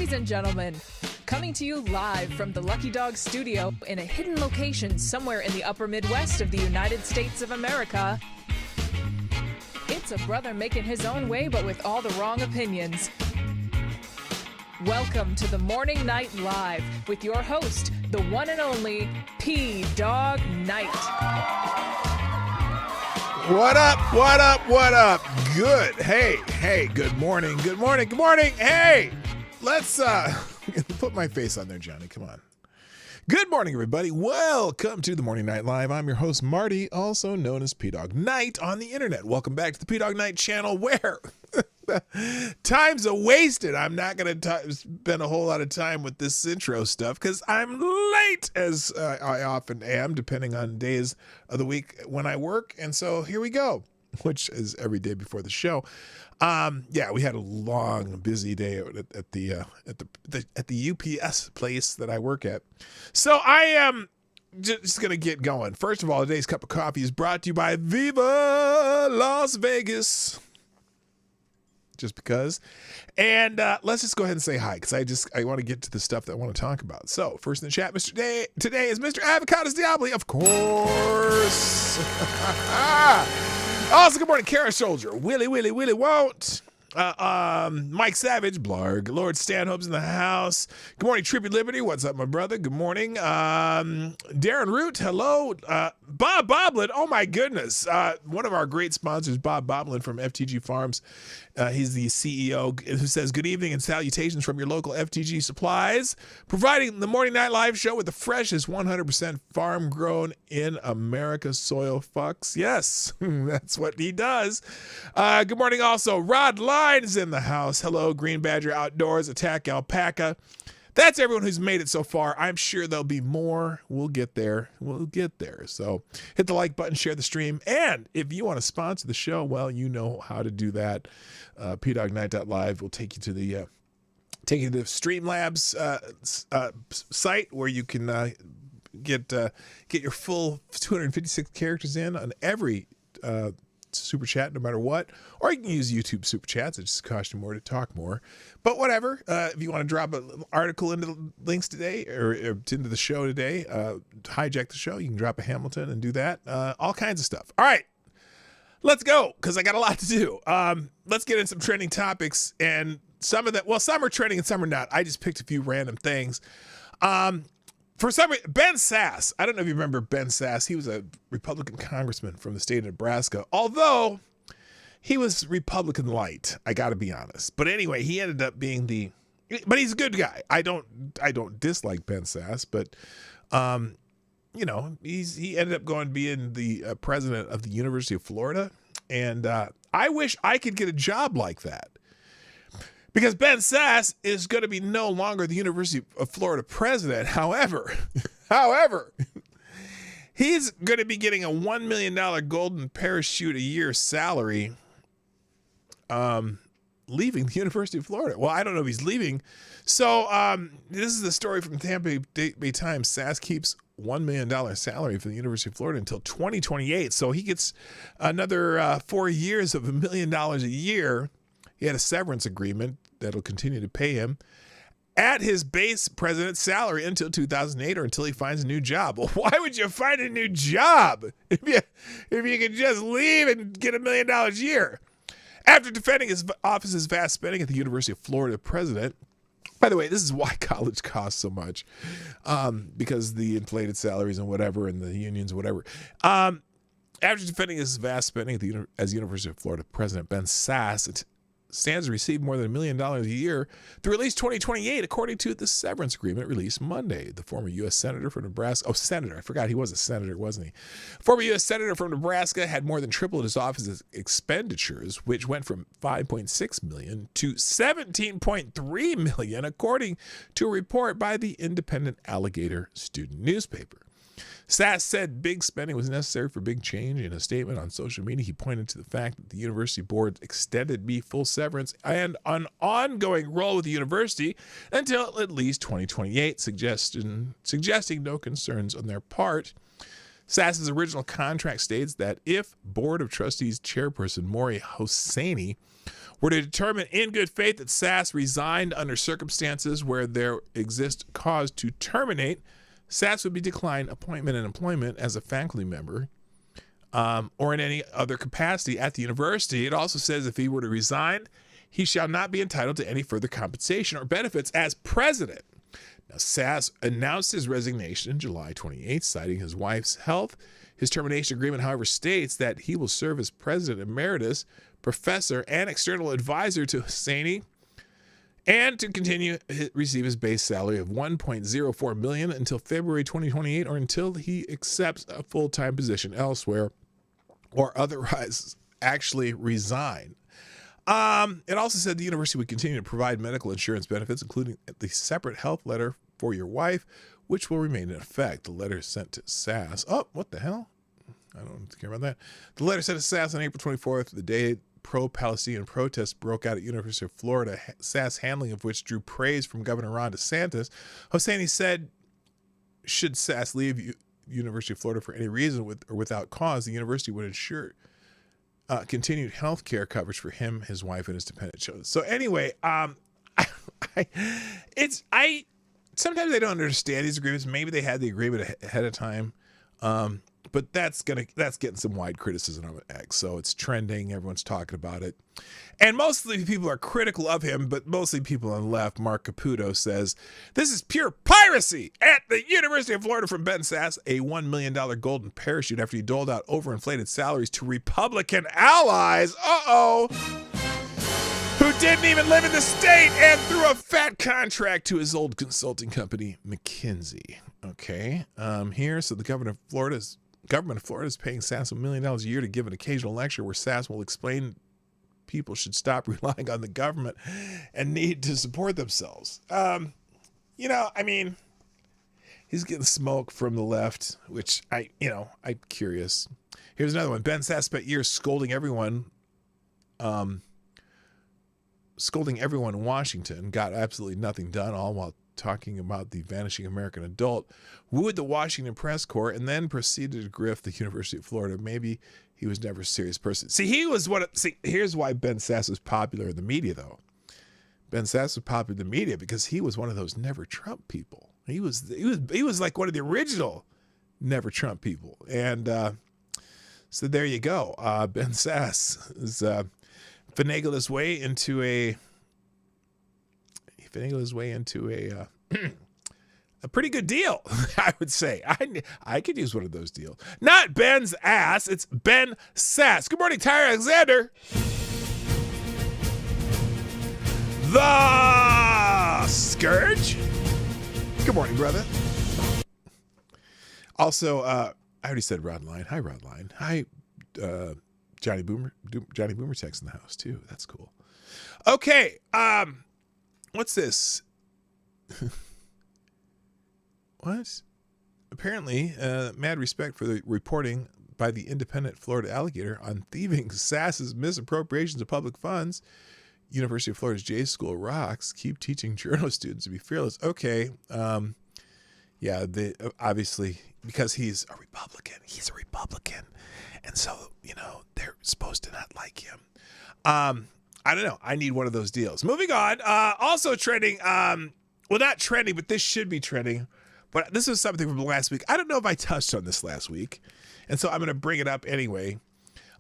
Ladies and gentlemen, coming to you live from the Lucky Dog studio in a hidden location somewhere in the upper Midwest of the United States of America, it's a brother making his own way but with all the wrong opinions. Welcome to the Morning Night Live with your host, the one and only P-Dog Knight. What up, what up, what up? Good. Hey, good morning, good morning, good morning. Hey, let's put my face on there, Johnny. Come on. Good morning, everybody. Welcome to the Morning Night Live. I'm your host, Marty, also known as P-Dog Knight on the internet. Welcome back to the P-Dog Knight channel where time's a wasted. I'm not going to spend a whole lot of time with this intro stuff because I'm late, as I often am, depending on days of the week when I work. And so here we go, which is every day before the show. We had a long, busy day at the UPS place that I work at. So I am just going to get going. First of all, today's cup of coffee is brought to you by Viva Las Vegas. Just because. And let's just go ahead and say hi, because I want to get to the stuff that I want to talk about. So first in the chat, today is Mr. Avocados Diabli, of course. Also, good morning, Kara Soldier, Willie Won't, Mike Savage, Blarg, Lord Stanhope's in the house. Good morning, Trippy Liberty. What's up, my brother? Good morning. Darren Root, hello. Bob Boblin, oh my goodness. One of our great sponsors, Bob Boblin from FTG Farms. He's the CEO who says, good evening and salutations from your local FTG supplies, providing the Morning Night Live show with the freshest 100% farm grown in America soil fucks. Yes, that's what he does. Good morning also. Rod Line is in the house. Hello, Green Badger Outdoors, Attack Alpaca. That's everyone who's made it so far. I'm sure there'll be more. We'll get there. So hit the like button, share the stream. And if you want to sponsor the show, well, you know how to do that. pdognight.live will take you to the Streamlabs site where you can get your full 256 characters in on every super chat, no matter what, or you can use YouTube super chats. It just costs you more to talk more, but whatever. If you want to drop an article into the links today or into the show today, hijack the show, you can drop a Hamilton and do that. All kinds of stuff. All right, let's go, because I got a lot to do. Let's get in some trending topics, and some are trending and some are not. I just picked a few random things. For some reason, Ben Sasse, I don't know if you remember Ben Sasse. He was a Republican congressman from the state of Nebraska, although he was Republican light, I got to be honest. But anyway, he ended up being but he's a good guy. I don't dislike Ben Sasse, but he ended up going being the president of the University of Florida, and I wish I could get a job like that. Because Ben Sasse is going to be no longer the University of Florida president. However, he's going to be getting a $1 million golden parachute a year salary leaving the University of Florida. Well, I don't know if he's leaving. So this is the story from the Tampa Bay Times. Sasse keeps $1 million salary for the University of Florida until 2028. So he gets another 4 years of $1 million a year. He had a severance agreement that'll continue to pay him at his base president salary until 2008 or until he finds a new job. Well, why would you find a new job if you could just leave and get $1 million a year? After defending his office's vast spending at the University of Florida president, by the way, this is why college costs so much, because the inflated salaries and whatever, and the unions, whatever. After defending his vast spending as University of Florida president, Ben Sasse stands to receive more than $1 million a year through at least 2028, according to the severance agreement released Monday. The former U.S. Senator from Nebraska, senator, I forgot he was a senator, wasn't he? Former U.S. Senator from Nebraska had more than tripled his office's expenditures, which went from $5.6 million to $17.3 million, according to a report by the independent Alligator student newspaper. Sasse said big spending was necessary for big change. In a statement on social media, he pointed to the fact that the university board extended me full severance and an ongoing role with the university until at least 2028, suggesting no concerns on their part. Sasse's original contract states that if Board of Trustees chairperson Maury Hosseini were to determine in good faith that Sass resigned under circumstances where there exists cause to terminate, Sass would be declined appointment and employment as a faculty member or in any other capacity at the university. It also says if he were to resign, he shall not be entitled to any further compensation or benefits as president. Now, Sass announced his resignation in July 28th, citing his wife's health. His termination agreement, however, states that he will serve as president emeritus, professor, and external advisor to Hosseini, and to continue receive his base salary of $1.04 million until February 2028, or until he accepts a full-time position elsewhere, or otherwise actually resign. It also said the university would continue to provide medical insurance benefits, including the separate health letter for your wife, which will remain in effect. The letter sent to Sass. Oh, what the hell? I don't care about that. The letter sent to Sass on April 24th, the day pro-Palestinian protests broke out at University of Florida, Sass' handling of which drew praise from Governor Ron DeSantis. Hosseini said, should Sass leave University of Florida for any reason or without cause, the university would ensure continued health care coverage for him, his wife, and his dependent children. So anyway, sometimes I don't understand these agreements. Maybe they had the agreement ahead of time, but that's getting some wide criticism on X. So it's trending. Everyone's talking about it, and mostly people are critical of him. But mostly people on the left. Mark Caputo says this is pure piracy at the University of Florida from Ben Sass, a $1 million golden parachute after he doled out overinflated salaries to Republican allies. Who didn't even live in the state and threw a fat contract to his old consulting company, McKinsey. Okay, here, so the government of Florida is paying Sass $1 million a year to give an occasional lecture where Sass will explain people should stop relying on the government and need to support themselves. I mean, he's getting smoke from the left, which I'm curious. Here's another one. Ben Sass spent years scolding everyone in Washington, got absolutely nothing done, all while talking about the vanishing American adult, wooed the Washington press corps, and then proceeded to grift the University of Florida. Maybe he was never a serious person. Here's why Ben Sass was popular in the media, though. Ben Sass was popular in the media because he was one of those never Trump people. He was like one of the original never Trump people. And so there you go. Ben Sass is finagled his way into a pretty good deal, I would say. I could use one of those deals. Not Ben's ass, it's Ben Sass. Good morning, Tyler Alexander. The Scourge. Good morning, brother. Also, I already said Rod Line. Hi, Rod Line. Hi, Johnny Boomer Tech's in the house too. That's cool. Okay, what's this? What? Apparently, mad respect for the reporting by the independent Florida Alligator on thieving Sass's misappropriations of public funds. University of Florida's J School rocks. Keep teaching journal students to be fearless. Okay, obviously because he's a Republican. He's a Republican, and so they're supposed to not like him. I don't know. I need one of those deals. Moving on. Also trending. Well, not trending, but this should be trending. But this is something from last week. I don't know if I touched on this last week, and so I'm going to bring it up anyway.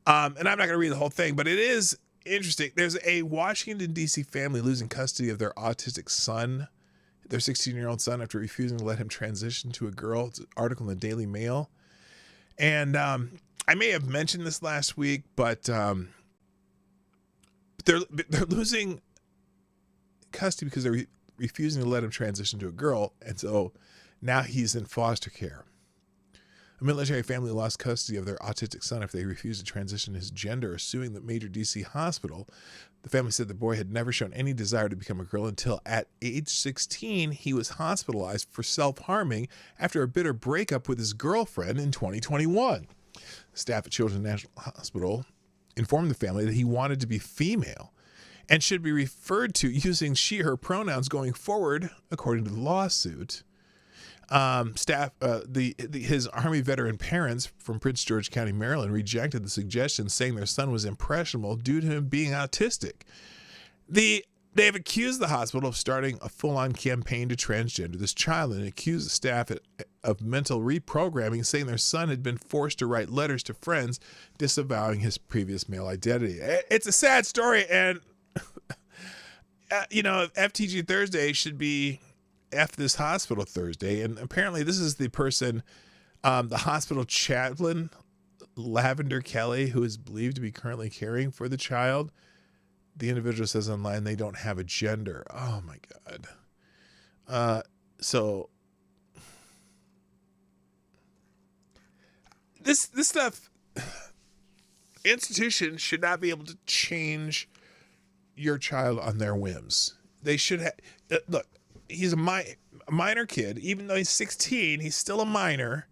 And I'm not going to read the whole thing, but it is interesting. There's a Washington, D.C. family losing custody of their autistic son, their 16-year-old son, after refusing to let him transition to a girl. It's an article in the Daily Mail. And I may have mentioned this last week, but they're losing custody because they're refusing to let him transition to a girl, and so now he's in foster care. A military family lost custody of their autistic son after they refused to transition his gender, suing the major D.C. hospital. The family said the boy had never shown any desire to become a girl until at age 16 he was hospitalized for self-harming after a bitter breakup with his girlfriend in 2021. Staff at Children's National Hospital informed the family that he wanted to be female and should be referred to using she/her pronouns going forward, according to the lawsuit. His Army veteran parents from Prince George County, Maryland, rejected the suggestion, saying their son was impressionable due to him being autistic. They have accused the hospital of starting a full-on campaign to transgender this child and accused the staff of mental reprogramming, saying their son had been forced to write letters to friends disavowing his previous male identity. It's a sad story, and FTG Thursday should be F this hospital Thursday. And apparently this is the person, the hospital chaplain, Lavender Kelly, who is believed to be currently caring for the child. The individual says online they don't have a gender. Oh my God. So this stuff, institutions should not be able to change your child on their whims. They should have, look, he's a minor kid. Even though he's 16, he's still a minor.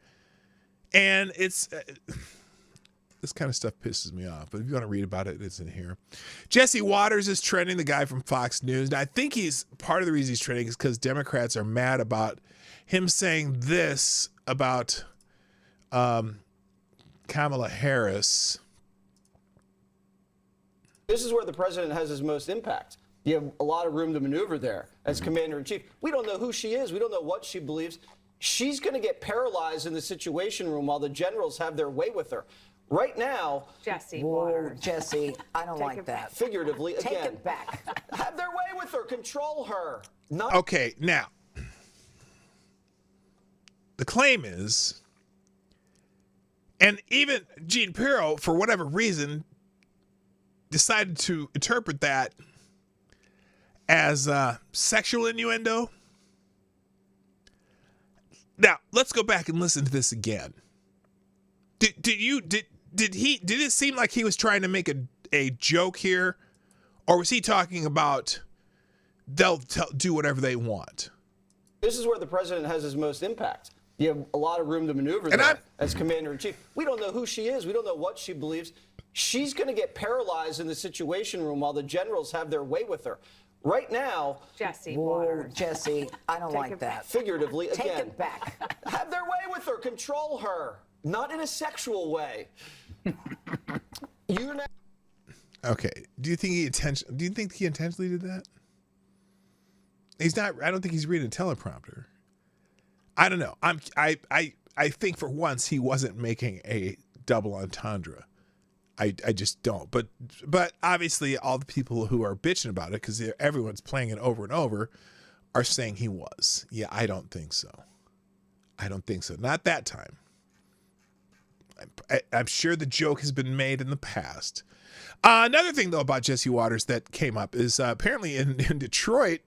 And it's, this kind of stuff pisses me off. But if you want to read about it, it's in here. Jesse Waters is trending, the guy from Fox News. And I think he's, part of the reason he's trending is because Democrats are mad about him saying this about Kamala Harris. This is where the president has his most impact. You have a lot of room to maneuver there as commander-in-chief. We don't know who she is. We don't know what she believes. She's going to get paralyzed in the Situation Room while the generals have their way with her. Right now, Jesse, Jesse, I don't like that. Figuratively, Take again, it back. have their way with her, control her. Okay, now, the claim is, and even Gene Pirro, for whatever reason, decided to interpret that as sexual innuendo. Now, let's go back and listen to this again. Did it seem like he was trying to make a joke here, or was he talking about they'll do whatever they want? This is where the president has his most impact. You have a lot of room to maneuver there as commander-in-chief. We don't know who she is. We don't know what she believes. She's going to get paralyzed in the Situation Room while the generals have their way with her. Right now, Jesse, Jesse, I don't like that. Figuratively, Take again, it back. have their way with her, control her, not in a sexual way. You're not. Okay. Do you think he intentionally did that? He's not. I don't think he's reading a teleprompter. I don't know. I think for once he wasn't making a double entendre. I just don't. But obviously all the people who are bitching about it, because everyone's playing it over and over, are saying he was. Yeah, I don't think so. I don't think so. Not that time. I'm sure the joke has been made in the past. Another thing, though, about Jesse Waters that came up is apparently in Detroit,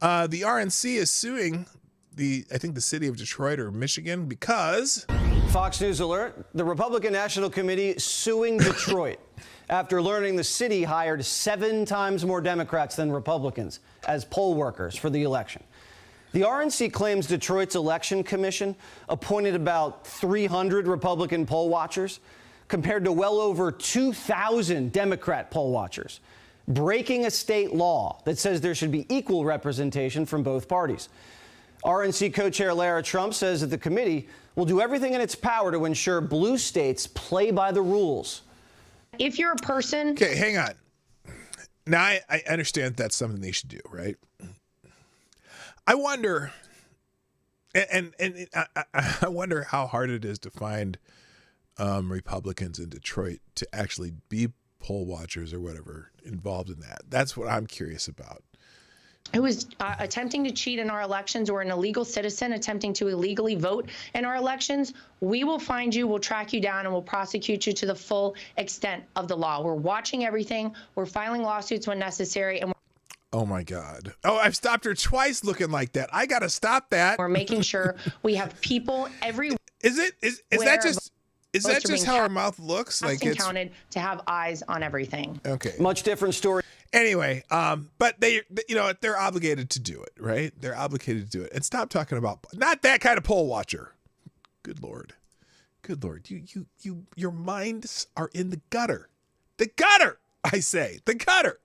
the RNC is suing the city of Detroit or Michigan because... Fox News alert, the Republican National Committee suing Detroit after learning the city hired 7 times more Democrats than Republicans as poll workers for the election. The RNC claims Detroit's election commission appointed about 300 Republican poll watchers compared to well over 2,000 Democrat poll watchers, breaking a state law that says there should be equal representation from both parties. RNC co-chair Lara Trump says that the committee will do everything in its power to ensure blue states play by the rules. If you're a person... Okay, hang on. Now, I understand that's something they should do, right? I wonder, and I wonder how hard it is to find Republicans in Detroit to actually be poll watchers or whatever involved in that. That's what I'm curious about. Who is attempting to cheat in our elections or an illegal citizen attempting to illegally vote in our elections, we will find you, we'll track you down, and we'll prosecute you to the full extent of the law. We're watching everything. We're filing lawsuits when necessary. And oh, my God. Oh, I've stopped her twice looking like that. I got to stop that. we're making sure we have people everywhere. Is that just how her mouth looks? Like it's counted to have eyes on everything. Okay. Much different story. Anyway, but they're obligated to do it, right? They're obligated to do it. And stop talking about not that kind of poll watcher. Good Lord. Good Lord. Your minds are in the gutter. The gutter, I say. The gutter.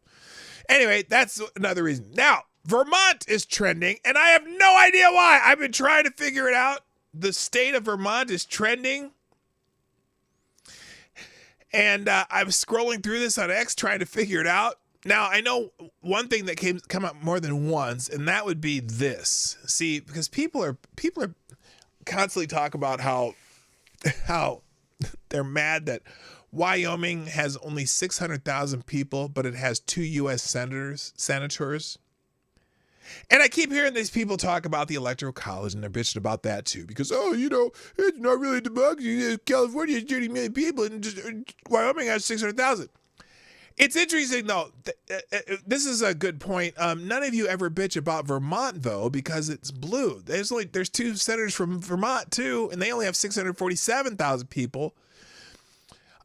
Anyway, that's another reason. Now, Vermont is trending, and I have no idea why. I've been trying to figure it out. The state of Vermont is trending. And I was scrolling through this on X trying to figure it out. Now, I know one thing that come up more than once, and that would be this. See, because people are constantly talk about how they're mad that Wyoming has only 600,000 people, but it has 2 U.S. senators. And I keep hearing these people talk about the Electoral College, and they're bitching about that too, because, it's not really democracy. California has 30 million people, and Wyoming has 600,000. It's interesting, though. This is a good point. None of you ever bitch about Vermont, though, because it's blue. There's 2 senators from Vermont, too, and they only have 647,000 people.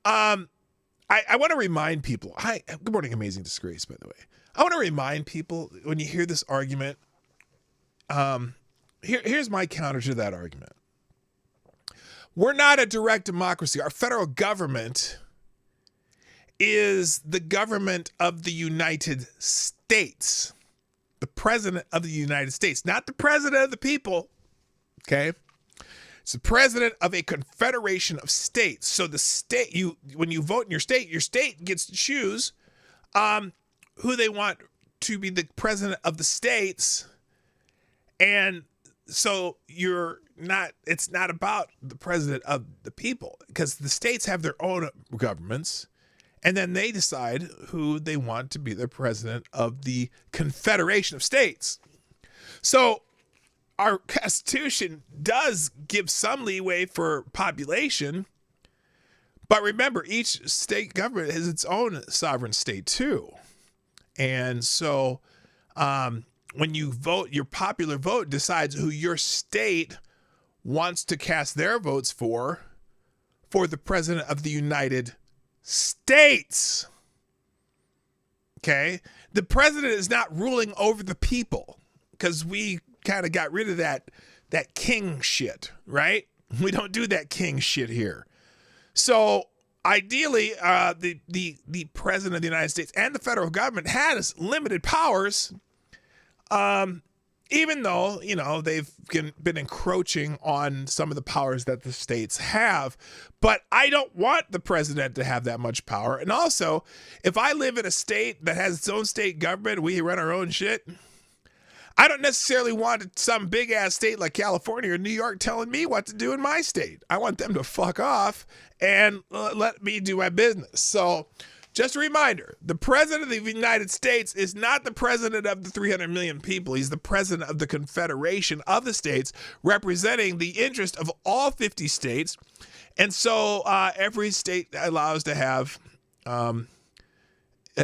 I want to remind people. Hi, good morning, Amazing Disgrace, by the way. I want to remind people, when you hear this argument, here's my counter to that argument. We're not a direct democracy. Our federal government is the government of the United States. The president of the United States, not the president of the people, okay? It's the president of a confederation of states. So the state, when you vote in your state gets to choose who they want to be the president of the states. And so it's not about the president of the people, because the states have their own governments, and then they decide who they want to be the president of the confederation of states. So our Constitution does give some leeway for population, but remember, each state government has its own sovereign state too. And so when you vote, your popular vote decides who your state wants to cast their votes for the president of the United States. Okay? The president is not ruling over the people, because we kind of got rid of that king shit, right? We don't do that king shit here. So ideally, the president of the United States and the federal government has limited powers, even though, they've been encroaching on some of the powers that the states have. But I don't want the president to have that much power. And also, if I live in a state that has its own state government, we run our own shit, I don't necessarily want some big-ass state like California or New York telling me what to do in my state. I want them to fuck off and let me do my business. So just a reminder, the president of the United States is not the president of the 300 million people. He's the president of the confederation of the states, representing the interest of all 50 states. And so every state allows to have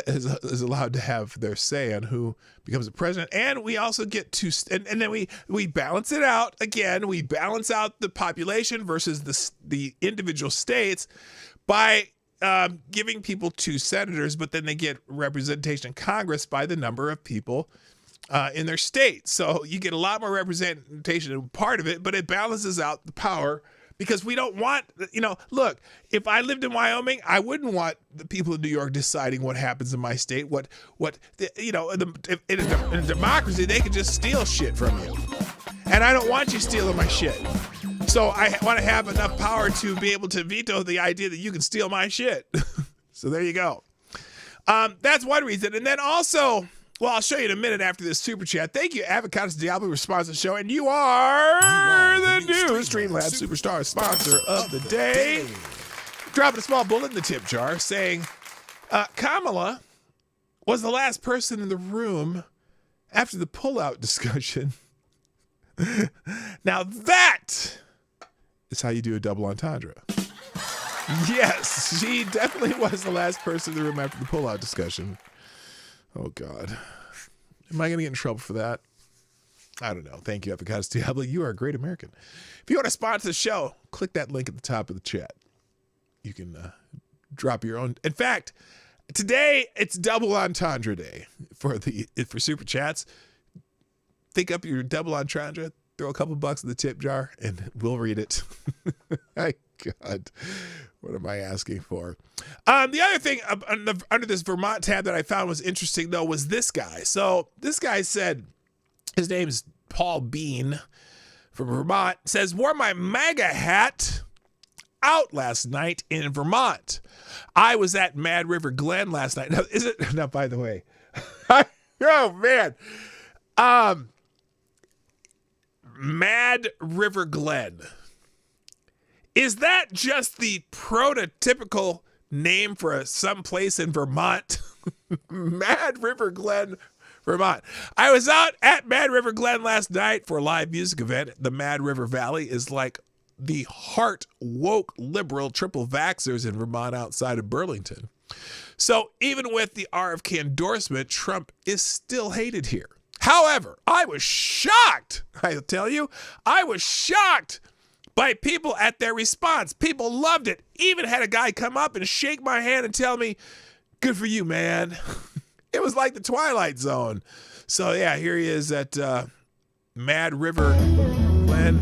is allowed to have their say on who becomes the president. And we also get to, and then we balance it out. Again, we balance out the population versus the individual states by giving people 2 senators, but then they get representation in Congress by the number of people in their state. So you get a lot more representation in part of it, but it balances out the power. Because we don't want, look, if I lived in Wyoming, I wouldn't want the people of New York deciding what happens in my state. In a democracy, they could just steal shit from you. And I don't want you stealing my shit. So I want to have enough power to be able to veto the idea that you can steal my shit. So there you go. That's one reason. And then also, well, I'll show you in a minute after this super chat. Thank you, Avocados Diablo, for sponsoring the show. And you are the new Streamlabs Superstar sponsor of the day. Dropping a small bullet in the tip jar saying, Kamala was the last person in the room after the pullout discussion. Now that is how you do a double entendre. Yes, she definitely was the last person in the room after the pullout discussion. Oh, God. Am I going to get in trouble for that? I don't know. Thank you, Avocados Diablo. You are a great American. If you want to sponsor the show, click that link at the top of the chat. You can drop your own. In fact, today it's double entendre day for super chats. Think up your double entendre, throw a couple bucks in the tip jar, and we'll read it. My God. What am I asking for? The other thing under this Vermont tab that I found was interesting, though, was this guy. So this guy said, his name's Paul Bean from Vermont, says, wore my MAGA hat out last night in Vermont. I was at Mad River Glen last night. Now, is it? Now, by the way, oh, man. Mad River Glen. Is that just the prototypical name for some place in Vermont? Mad River Glen, Vermont. I was out at Mad River Glen last night for a live music event. The Mad River Valley is like the heart woke liberal triple vaxxers in Vermont outside of Burlington. So even with the RFK endorsement, Trump is still hated here. However, I was shocked. I'll tell you, I was shocked by people at their response. People loved it. Even had a guy come up and shake my hand and tell me, good for you, man. It was like the Twilight Zone. So yeah, here he is at Mad River Glen.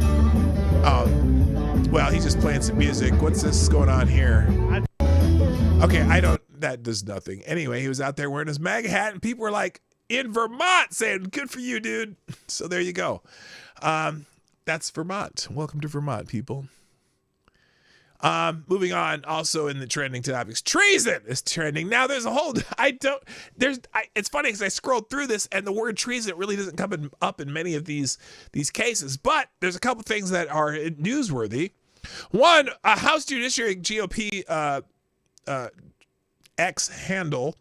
Oh, well, he's just playing some music. What's this going on here? Okay, that does nothing. Anyway, he was out there wearing his MAGA hat and people were like in Vermont saying, good for you, dude. So there you go. That's Vermont. Welcome to Vermont, people. Moving on, also in the trending topics, treason is trending. Now there's a whole, it's funny because I scrolled through this and the word treason really doesn't come up in many of these cases, but there's a couple things that are newsworthy. One, a House Judiciary GOP X handle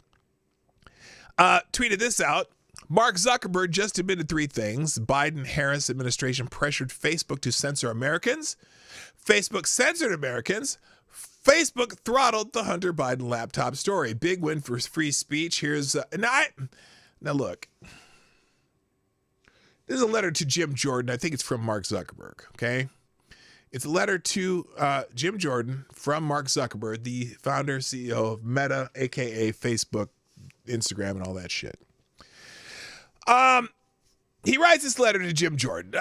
tweeted this out. Mark Zuckerberg just admitted three things. Biden-Harris administration pressured Facebook to censor Americans. Facebook censored Americans. Facebook throttled the Hunter Biden laptop story. Big win for free speech. Here's now look. This is a letter to Jim Jordan. I think it's from Mark Zuckerberg. Okay, it's a letter to Jim Jordan from Mark Zuckerberg, the founder, CEO of Meta, aka Facebook, Instagram, and all that shit. He writes this letter to Jim Jordan.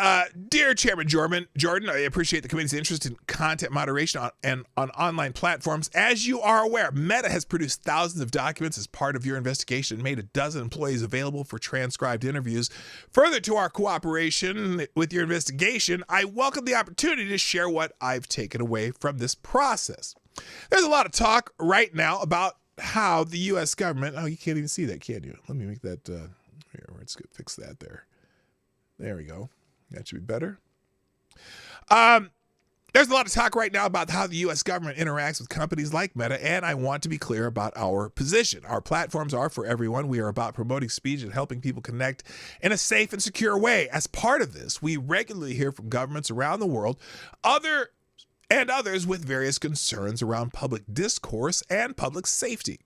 Dear Chairman Jordan, I appreciate the committee's interest in content moderation on online platforms. As you are aware, Meta has produced thousands of documents as part of your investigation and made a dozen employees available for transcribed interviews. Further to our cooperation with your investigation, I welcome the opportunity to share what I've taken away from this process. There's a lot of talk right now about how the U.S. government, you can't even see that, can you? Let me make that, here, let's fix that there. There we go. That should be better. There's a lot of talk right now about how the U.S. government interacts with companies like Meta, and I want to be clear about our position. Our platforms are for everyone. We are about promoting speech and helping people connect in a safe and secure way. As part of this, we regularly hear from governments around the world, others with various concerns around public discourse and public safety.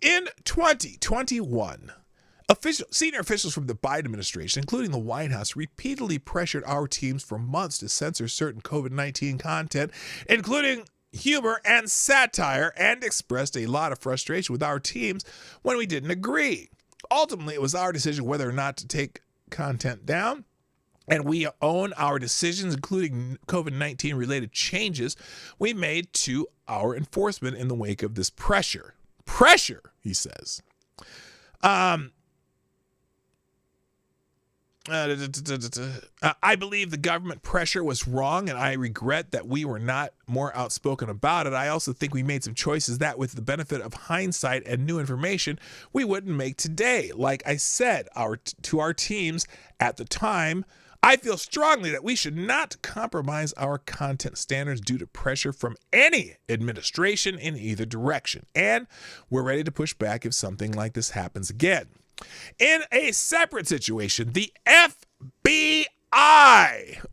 In 2021, senior officials from the Biden administration, including the White House, repeatedly pressured our teams for months to censor certain COVID-19 content, including humor and satire, and expressed a lot of frustration with our teams when we didn't agree. Ultimately, it was our decision whether or not to take content down, and we own our decisions, including COVID-19 related changes we made to our enforcement in the wake of this pressure. Pressure, he says. I believe the government pressure was wrong, and I regret that we were not more outspoken about it. I also think we made some choices that, with the benefit of hindsight and new information, we wouldn't make today. Like I said to our teams at the time, I feel strongly that we should not compromise our content standards due to pressure from any administration in either direction. And we're ready to push back if something like this happens again. In a separate situation, the FBI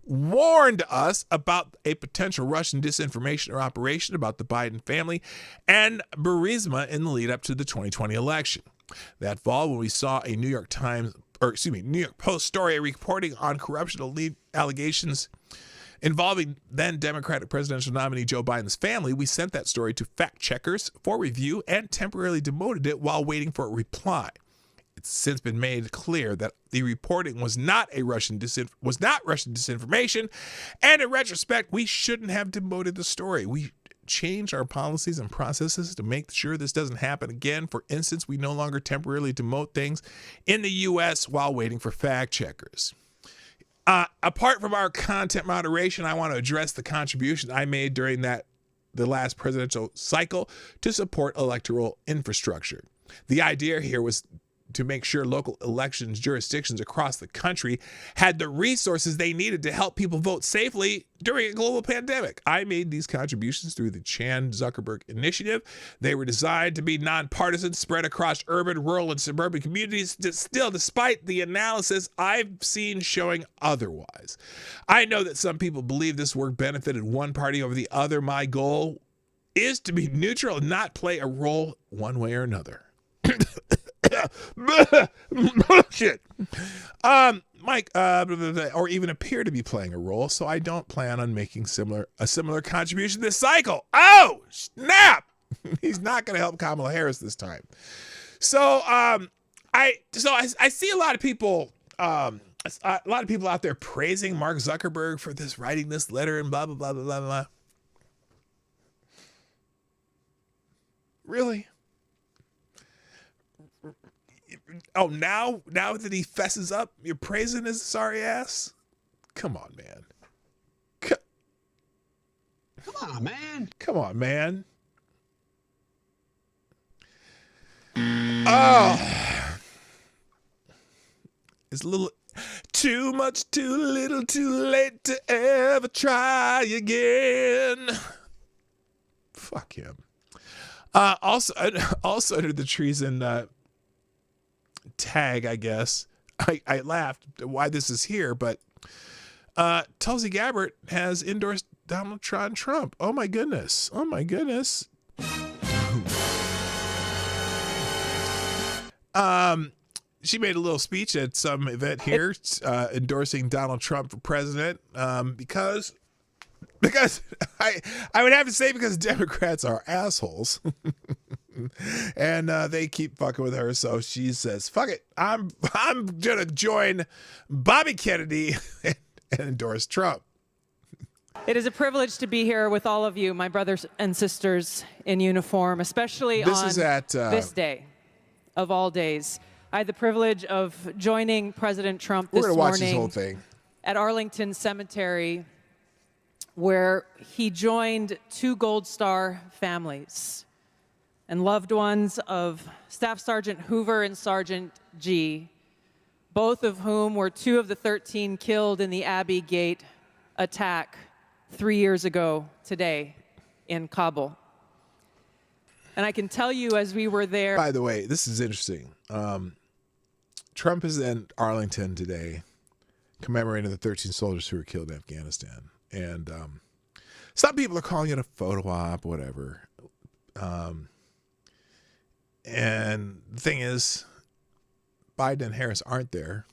warned us about a potential Russian disinformation operation about the Biden family and Burisma in the lead up to the 2020 election. That fall, when we saw a New York Post story reporting on corruption allegations involving then Democratic presidential nominee Joe Biden's family, we sent that story to fact checkers for review and temporarily demoted it while waiting for a reply. It's since been made clear that the reporting was not Russian disinformation, and in retrospect, we shouldn't have demoted the story. We change our policies and processes to make sure this doesn't happen again? For instance, we no longer temporarily demote things in the U.S. while waiting for fact checkers. Apart from our content moderation, I want to address the contribution I made during the last presidential cycle to support electoral infrastructure. The idea here was to make sure local elections jurisdictions across the country had the resources they needed to help people vote safely during a global pandemic. I made these contributions through the Chan Zuckerberg Initiative. They were designed to be nonpartisan, spread across urban, rural, and suburban communities. Still, despite the analysis I've seen showing otherwise. I know that some people believe this work benefited one party over the other. My goal is to be neutral and not play a role one way or another. Bullshit. Mike, or even appear to be playing a role, so I don't plan on making a similar contribution this cycle. Oh, snap! He's not going to help Kamala Harris this time. So, I see a lot of people, out there praising Mark Zuckerberg for writing this letter and blah blah blah blah blah blah. Really? Oh, now that he fesses up, you're praising his sorry ass? Come on, man. Come on, man. Come on, man. Oh. It's a little too much, too little, too late to ever try again. Fuck him. Also under the treason tag, I guess. I laughed why this is here, but Tulsi Gabbard has endorsed Donald Trump. Oh my goodness. Oh my goodness. She made a little speech at some event here endorsing Donald Trump for president because I would have to say because Democrats are assholes. And they keep fucking with her, so she says, "Fuck it, I'm gonna join Bobby Kennedy and endorse Trump." It is a privilege to be here with all of you, my brothers and sisters in uniform, especially this day of all days. I had the privilege of joining President Trump this morning. We're gonna watch this whole thing at Arlington Cemetery, where he joined two Gold Star families and loved ones of Staff Sergeant Hoover and Sergeant G, both of whom were two of the 13 killed in the Abbey Gate attack 3 years ago today in Kabul. And I can tell you as we were there... By the way, this is interesting. Trump is in Arlington today commemorating the 13 soldiers who were killed in Afghanistan. And some people are calling it a photo op, whatever. And the thing is, Biden and Harris aren't there,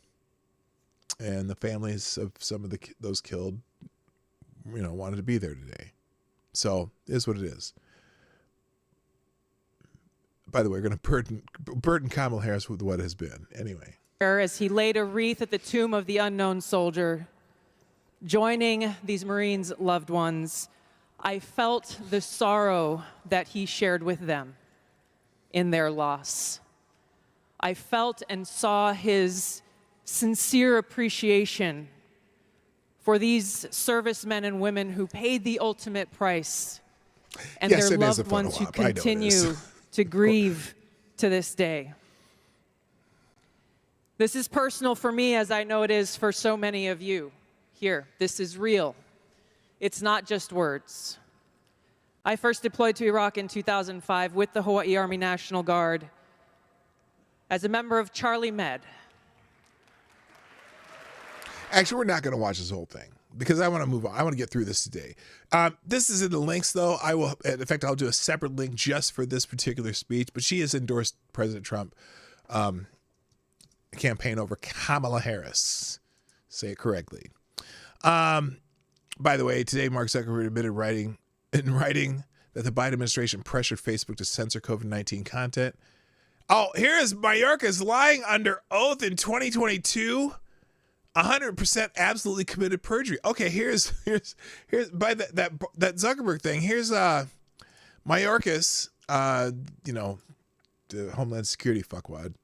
and the families of some of those killed, wanted to be there today. So it is what it is. By the way, we're going to burden Kamala Harris with what has been. Anyway. As he laid a wreath at the tomb of the unknown soldier, joining these Marines' loved ones, I felt the sorrow that he shared with them in their loss. I felt and saw his sincere appreciation for these servicemen and women who paid the ultimate price and their loved ones who continue to grieve to this day. This is personal for me, as I know it is for so many of you here. This is real. It's not just words. I first deployed to Iraq in 2005 with the Hawaii Army National Guard as a member of Charlie Med. Actually, we're not going to watch this whole thing because I want to move on. I want to get through this today. This is in the links, though. In fact, I'll do a separate link just for this particular speech. But she has endorsed President Trump campaign over Kamala Harris. Say it correctly. By the way, today Mark Zuckerberg admitted in writing that the Biden administration pressured Facebook to censor COVID-19 content. Oh, here is Mayorkas lying under oath in 2022. 100% absolutely committed perjury. Okay, here's by that Zuckerberg thing. Here's Mayorkas, the Homeland Security fuckwad,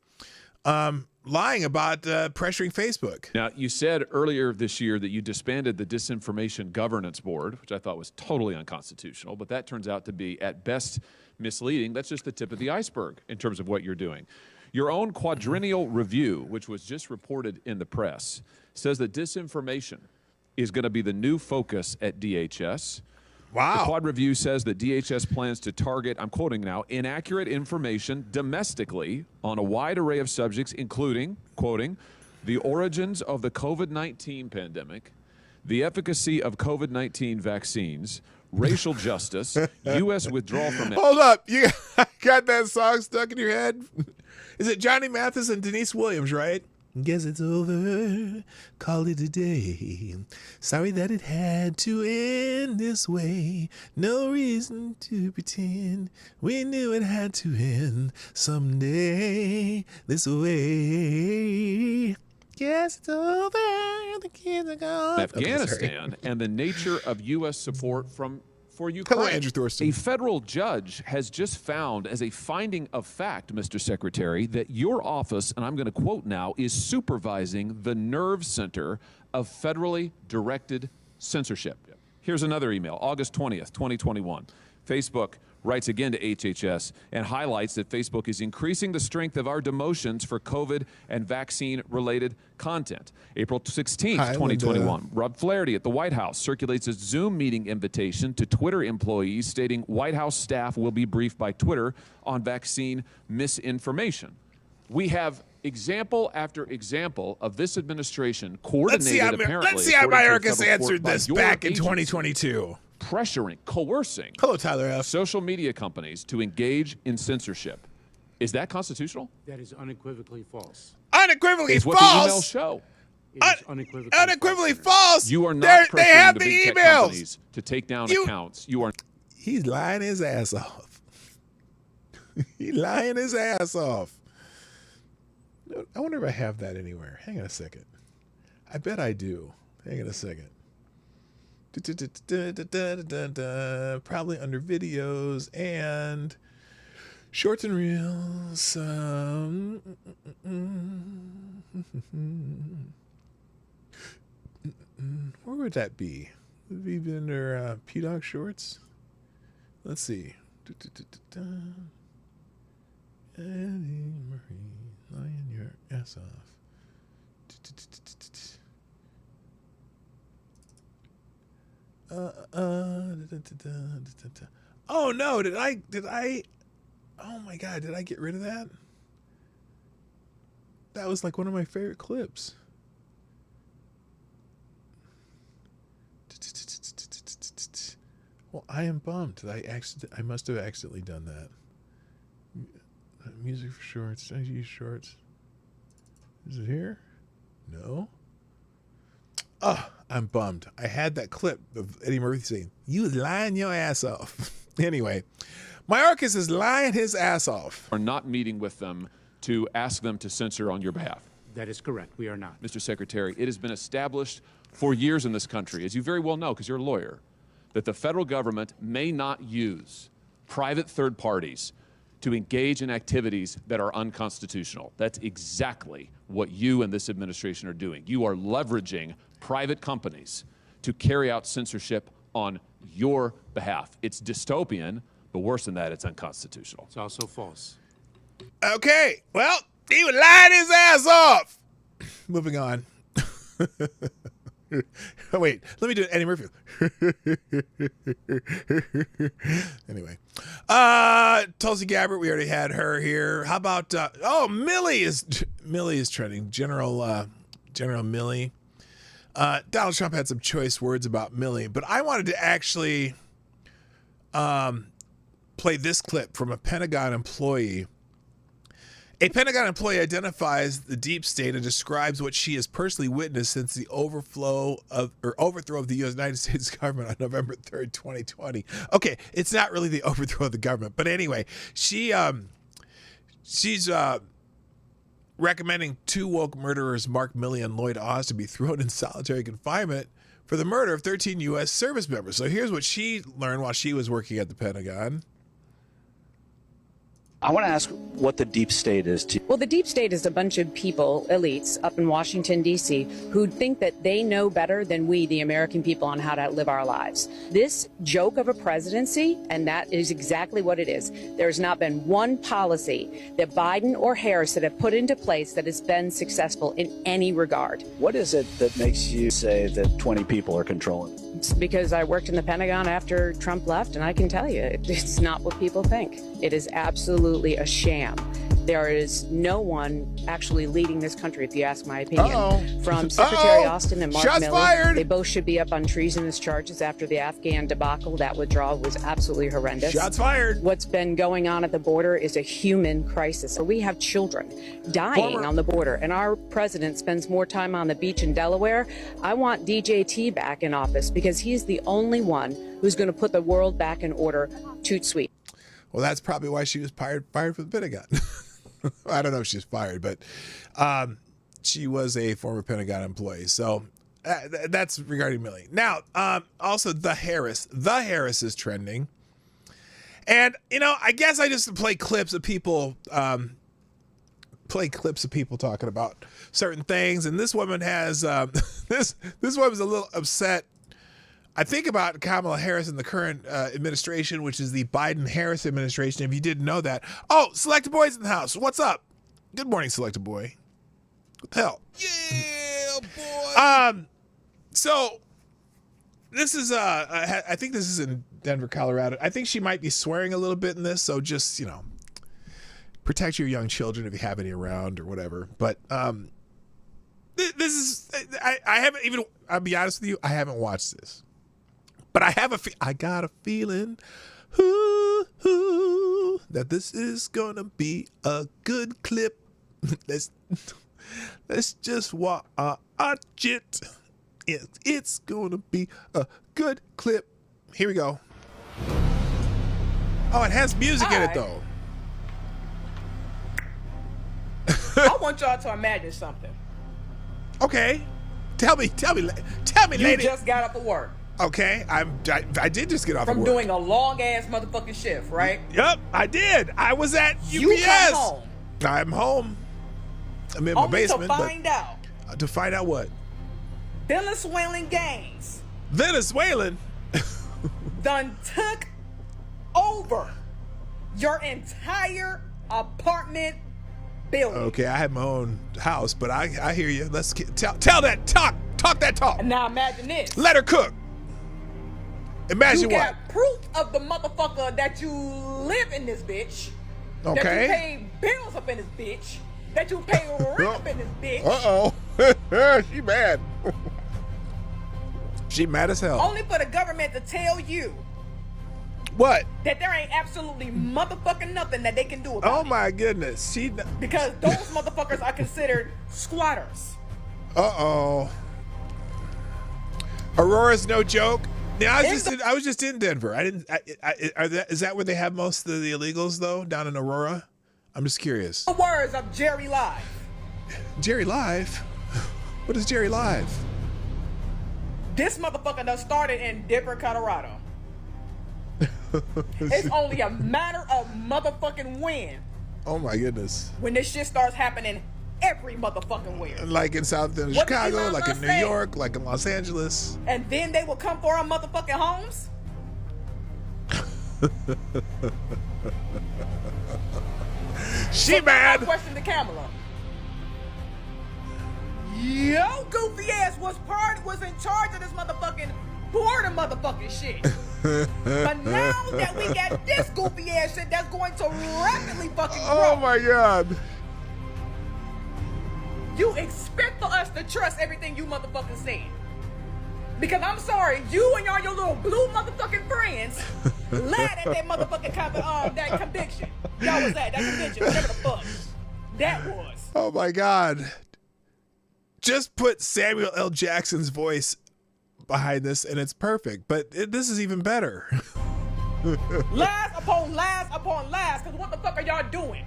lying about pressuring Facebook. Now, you said earlier this year that you disbanded the Disinformation Governance Board, which I thought was totally unconstitutional, but that turns out to be, at best, misleading. That's just the tip of the iceberg in terms of what you're doing. Your own quadrennial review, which was just reported in the press, says that disinformation is going to be the new focus at DHS. Wow. The Quad Review says that DHS plans to target, I'm quoting now, inaccurate information domestically on a wide array of subjects, including, quoting, the origins of the COVID-19 pandemic, the efficacy of COVID-19 vaccines, racial justice, U.S. withdrawal from... Hold up. You got that song stuck in your head? Is it Johnny Mathis and Denise Williams, right? Guess it's over. Call it a day. Sorry that it had to end this way. No reason to pretend. We knew it had to end someday this way. Guess it's over. The kids are gone. Afghanistan and the nature of U.S. support for Ukraine. Hello, Andrew Thorsten. A federal judge has just found as a finding of fact, Mr. Secretary, that your office, and I'm going to quote now, is supervising the nerve center of federally directed censorship. Here's another email, August 20th, 2021. Facebook writes again to HHS and highlights that Facebook is increasing the strength of our demotions for COVID and vaccine-related content. April 16th, 2021, Rob Flaherty at the White House circulates a Zoom meeting invitation to Twitter employees stating White House staff will be briefed by Twitter on vaccine misinformation. We have example after example of this administration coordinated apparently. Let's see how Mayorkas answered this back in 2022. Pressuring, coercing Hello, Tyler F. social media companies to engage in censorship. Is that constitutional? That is unequivocally false. Unequivocally Is false. what the emails show. It is Unequivocally false. You are not They have pressuring the the big tech emails. companies to take down accounts. You are. He's lying his ass off. He's lying his ass off. I wonder if I have that anywhere. Hang on a second. I bet I do. Hang on a second. Probably under videos and shorts and reels. Where would that be? Would it be under P-Dog Shorts? Let's see. Eddie Murray, lying your ass off. Oh no, did I oh my god, did I get rid of that? That was like one of my favorite clips. Well, I am bummed. I must have accidentally done that. Music for shorts. I use shorts. Is it here? No. Oh, I'm bummed. I had that clip of Eddie Murphy saying, "You was lying your ass off." Anyway, Mayorkas is lying his ass off. Are not meeting with them to ask them to censor on your behalf. That is correct. We are not. Mr. Secretary, it has been established for years in this country, as you very well know because you're a lawyer, that the federal government may not use private third parties to engage in activities that are unconstitutional. That's exactly what you and this administration are doing. You are leveraging private companies to carry out censorship on your behalf. It's dystopian, but worse than that, it's unconstitutional. It's also false. Okay, well, he was lying his ass off. Moving on. Oh, wait, let me do Eddie Murphy. Anyway, Tulsi Gabbard, we already had her here. How about Millie is trending. General Millie. Donald Trump had some choice words about Millie, but I wanted to actually play this clip from a Pentagon employee. A Pentagon employee identifies the deep state and describes what she has personally witnessed since the overthrow of the United States government on November 3rd, 2020. Okay, it's not really the overthrow of the government, but anyway, she's recommending two woke murderers, Mark Milley and Lloyd Oz, to be thrown in solitary confinement for the murder of 13 U.S. service members. So here's what she learned while she was working at the Pentagon. I want to ask what the deep state is to you. Well, the deep state is a bunch of people, elites, up in Washington, D.C., who think that they know better than we, the American people, on how to live our lives. This joke of a presidency, and that is exactly what it is. There's not been one policy that Biden or Harris that have put into place that has been successful in any regard. What is it that makes you say that 20 people are controlling? It's because I worked in the Pentagon after Trump left, and I can tell you, it's not what people think. It is absolutely a sham. There is no one actually leading this country, if you ask my opinion. From Secretary Austin and Mark Shots Milley, fired. They both should be up on treasonous charges after the Afghan debacle. That withdrawal was absolutely horrendous. Shots fired. What's been going on at the border is a human crisis. We have children dying on the border, and our president spends more time on the beach in Delaware. I want DJT back in office because he's the only one who's going to put the world back in order. Toot sweet. Well, that's probably why she was fired from the Pentagon. I don't know if she's fired, but she was a former Pentagon employee. So that's regarding Milley. Now, also the Harris is trending. And, you know, I guess I just play clips of people talking about certain things. And this woman has this woman's a little upset, I think, about Kamala Harris in the current administration, which is the Biden-Harris administration. If you didn't know that. Oh, Selecta Boy's in the house. What's up? Good morning, Selecta Boy. What the hell? Yeah, boy. So this is I think this is in Denver, Colorado. I think she might be swearing a little bit in this, so just, you know, protect your young children if you have any around or whatever. But this is I haven't even, I'll be honest with you, I haven't watched this. But I got a feeling that this is gonna be a good clip. Let's just watch it. It's gonna be a good clip. Here we go. Oh, it has music in it though. I want y'all to imagine something. Okay, tell me, You lady. just got up for work. Okay, I did just get off From of work. doing a long ass motherfucking shift, right? Yep, I did. I was at UPS. You come home. I'm home. I'm in my Only basement. to find out. To find out what? Venezuelan gangs Venezuelan? done took over your entire apartment building. Okay, I have my own house, but I hear you. Let's tell that talk that talk. And now imagine this. Let her cook. Imagine you what? got proof of the motherfucker that you live in this bitch. Okay. That you pay bills up in this bitch. That you pay rent up in this bitch. Uh-oh. She mad. She mad as hell. Only for the government to tell you what? That there ain't absolutely motherfucking nothing that they can do about it. Oh my goodness. Because those motherfuckers are considered squatters. Uh-oh. Aurora's no joke. Now, I was just in Denver. Is that where they have most of the illegals though? Down in Aurora? I'm just curious. The words of Jerry Live. Jerry Live? What is Jerry Live? This motherfucker done started in Denver, Colorado. It's only a matter of motherfucking when. Oh my goodness. When this shit starts happening every motherfucking where. Like in South Chicago, like in New York, like in Los Angeles. And then they will come for our motherfucking homes? She mad. Question to Kamala. Yo, goofy ass was in charge of this motherfucking border motherfucking shit. But now that we got this goofy ass shit that's going to rapidly fucking grow. Oh my God. You expect for us to trust everything you motherfucking say. Because I'm sorry, you and all your little blue motherfucking friends lied at that motherfucking that conviction. That was that conviction, whatever the fuck that was. Oh my God. Just put Samuel L. Jackson's voice behind this and it's perfect. But this is even better. Lies upon lies upon lies. Because what the fuck are y'all doing?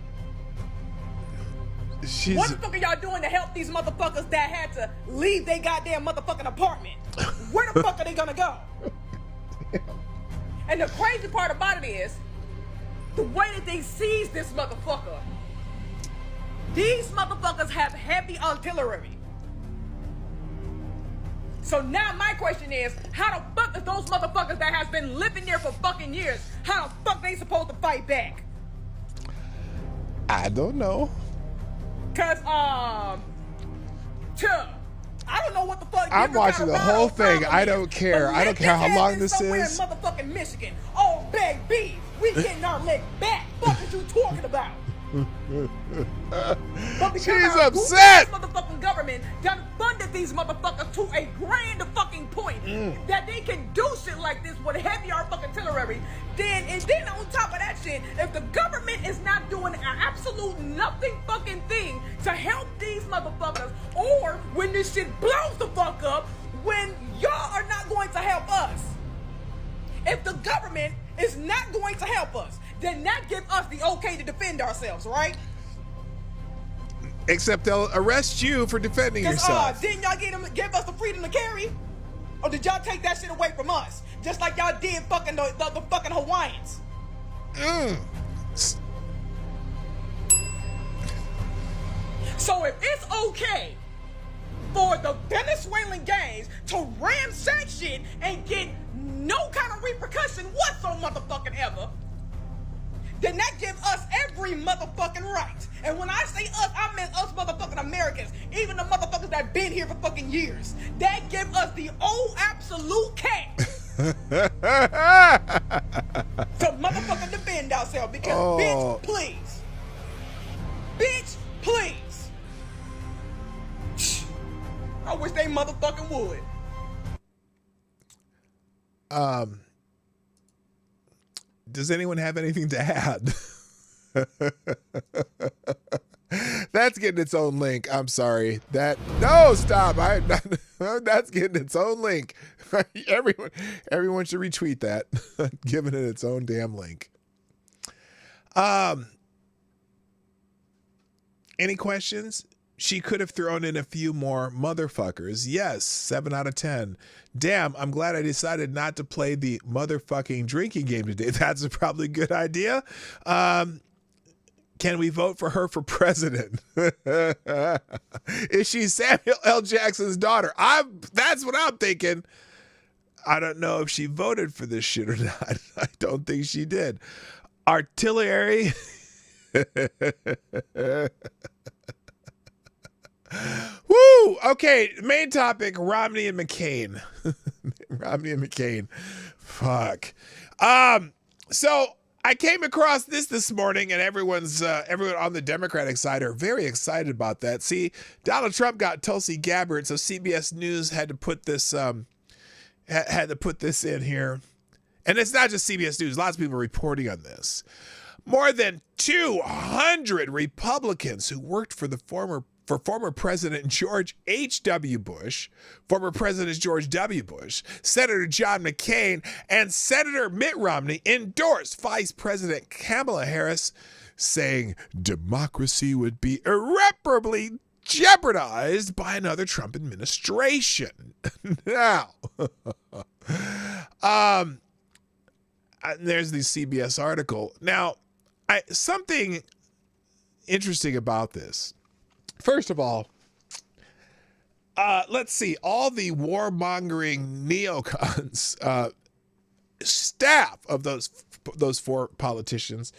What the fuck are y'all doing to help these motherfuckers that had to leave their goddamn motherfucking apartment? Where the fuck are they gonna go? And the crazy part about it is, the way that they seized this motherfucker. These motherfuckers have heavy artillery. So now my question is, how the fuck is those motherfuckers that has been living there for fucking years, how the fuck they supposed to fight back? I don't know. Cause I don't know what the fuck. I'm watching the whole thing. I don't care. I don't care how long this is. In motherfucking Michigan. Oh, baby, we getting our leg back. What are you talking about? But because She's our upset. Motherfucking government done funded these motherfuckers to a grand fucking point that they can do shit like this with heavy fucking artillery. Then on top of that shit, if the government is not doing an absolute nothing fucking thing to help these motherfuckers, or when this shit blows the fuck up, when y'all are not going to help us. If the government is not going to help us, then that gives us the okay to defend ourselves, right? Except they'll arrest you for defending yourself. Didn't y'all give us the freedom to carry? Or did y'all take that shit away from us? Just like y'all did fucking the fucking Hawaiians. So if it's okay for the Venezuelan gangs to ransack shit and get no kind of repercussion whatsoever, then that gives us every motherfucking right. And when I say us, I mean us motherfucking Americans, even the motherfuckers that been here for fucking years. That give us the old absolute cash to motherfucking defend ourselves. Because bitch, please. Bitch, please. I wish they motherfucking would. Does anyone have anything to add? That's getting its own link. I'm sorry. Stop. That's getting its own link. Everyone should retweet that. Giving it its own damn link. Any questions? She could have thrown in a few more motherfuckers. Yes, 7 out of 10. Damn, I'm glad I decided not to play the motherfucking drinking game today. That's probably a good idea. Can we vote for her for president? Is she Samuel L. Jackson's daughter? That's what I'm thinking. I don't know if she voted for this shit or not. I don't think she did. Artillery. Woo! Okay, main topic, Romney and McCain. Romney and McCain. Fuck. So I came across this morning, and everyone on the Democratic side are very excited about that. See, Donald Trump got Tulsi Gabbard, so CBS News had to put this in here. And it's not just CBS News. Lots of people are reporting on this. More than 200 Republicans who worked for former President George H.W. Bush, former President George W. Bush, Senator John McCain, and Senator Mitt Romney endorsed Vice President Kamala Harris, saying democracy would be irreparably jeopardized by another Trump administration. Now, there's the CBS article. Now, something interesting about this. First of all, let's see. All the warmongering neocons, staff of those four politicians,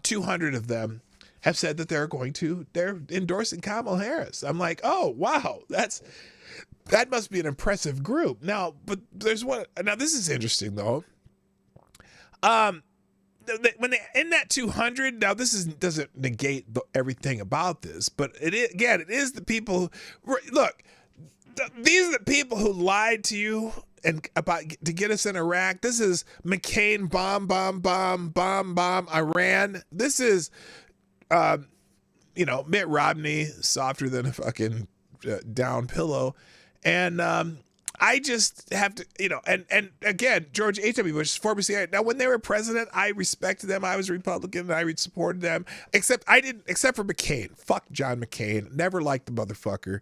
200 of them have said that they're endorsing Kamala Harris. I'm like, oh wow, that must be an impressive group. Now, but there's one. Now this is interesting though. When they in that 200, now doesn't negate everything about this, but it is the people. Look, these are the people who lied to you and to get us in Iraq. This is McCain bomb Iran. This is, Mitt Romney softer than a fucking down pillow, and I just have to, and again, George H.W. Bush, former CIA. Now, when they were president, I respected them. I was a Republican, and I supported them. Except for McCain. Fuck John McCain. Never liked the motherfucker.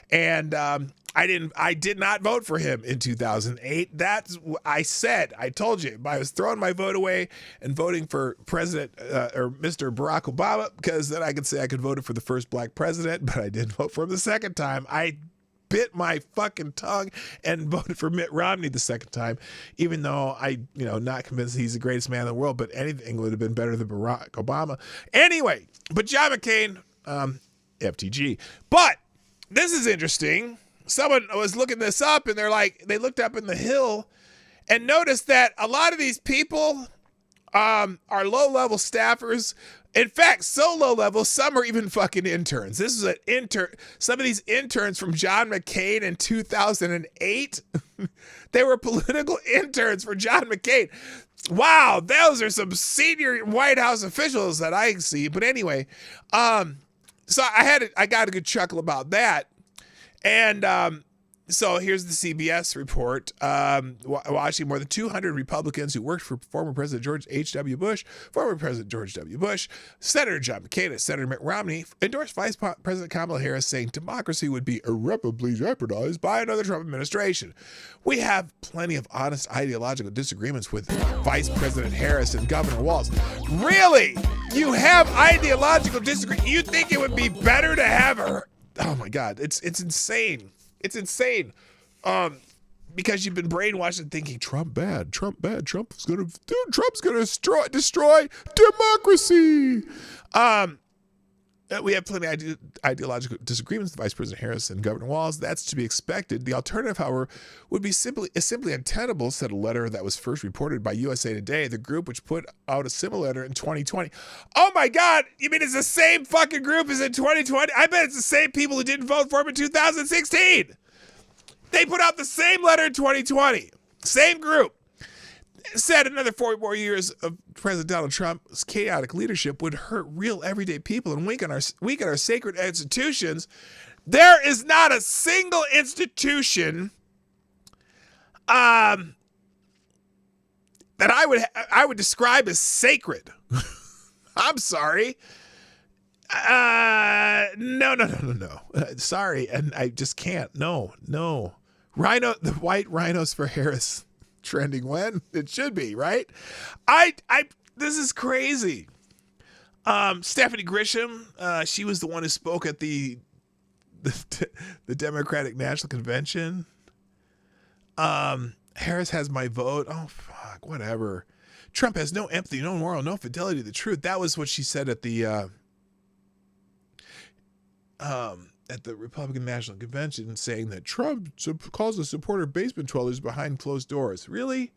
And I did not vote for him in 2008. That's what I said. I told you. I was throwing my vote away and voting for President or Mr. Barack Obama, because then I could say I could vote for the first black president, but I didn't vote for him the second time. I bit my fucking tongue and voted for Mitt Romney the second time, even though not convinced he's the greatest man in the world, but anything would have been better than Barack Obama. Anyway, but John McCain, FTG. But this is interesting. Someone was looking this up, and they looked up in the Hill and noticed that a lot of these people are low-level staffers. In fact, so low-level, some are even fucking interns. This is an intern. Some of these interns from John McCain in 2008, they were political interns for John McCain. Wow, those are some senior White House officials that I see. But anyway, so I got a good chuckle about that. And so here's the CBS report. Watching more than 200 Republicans who worked for former President George H.W. Bush, former President George W. Bush, Senator John McCain, and Senator Mitt Romney endorsed Vice President Kamala Harris, saying democracy would be irreparably jeopardized by another Trump administration. We have plenty of honest ideological disagreements with Vice President Harris and Governor Walz. Really? You have ideological disagreements? You think it would be better to have her? Oh my God, it's insane. It's insane. Because you've been brainwashed and thinking Trump bad. Trump's gonna destroy democracy. We have plenty of ideological disagreements with Vice President Harris and Governor Walz. That's to be expected. The alternative, however, would be simply untenable, said a letter that was first reported by USA Today, the group which put out a similar letter in 2020. Oh my God, you mean it's the same fucking group as in 2020? I bet it's the same people who didn't vote for him in 2016. They put out the same letter in 2020. Same group. Said another 4 more years of President Donald Trump's chaotic leadership would hurt real everyday people and weaken our sacred institutions. There is not a single institution that I would describe as sacred. I'm sorry. No. Sorry, and I just can't. No. The white rhinos for Harris. Trending when? It should be, right? This is crazy. Stephanie Grisham, she was the one who spoke at the Democratic National Convention. Harris has my vote. Oh, fuck, whatever. Trump has no empathy, no moral, no fidelity to the truth. That was what she said at the Republican National Convention, saying that Trump calls a supporter basement dwellers behind closed doors. Really?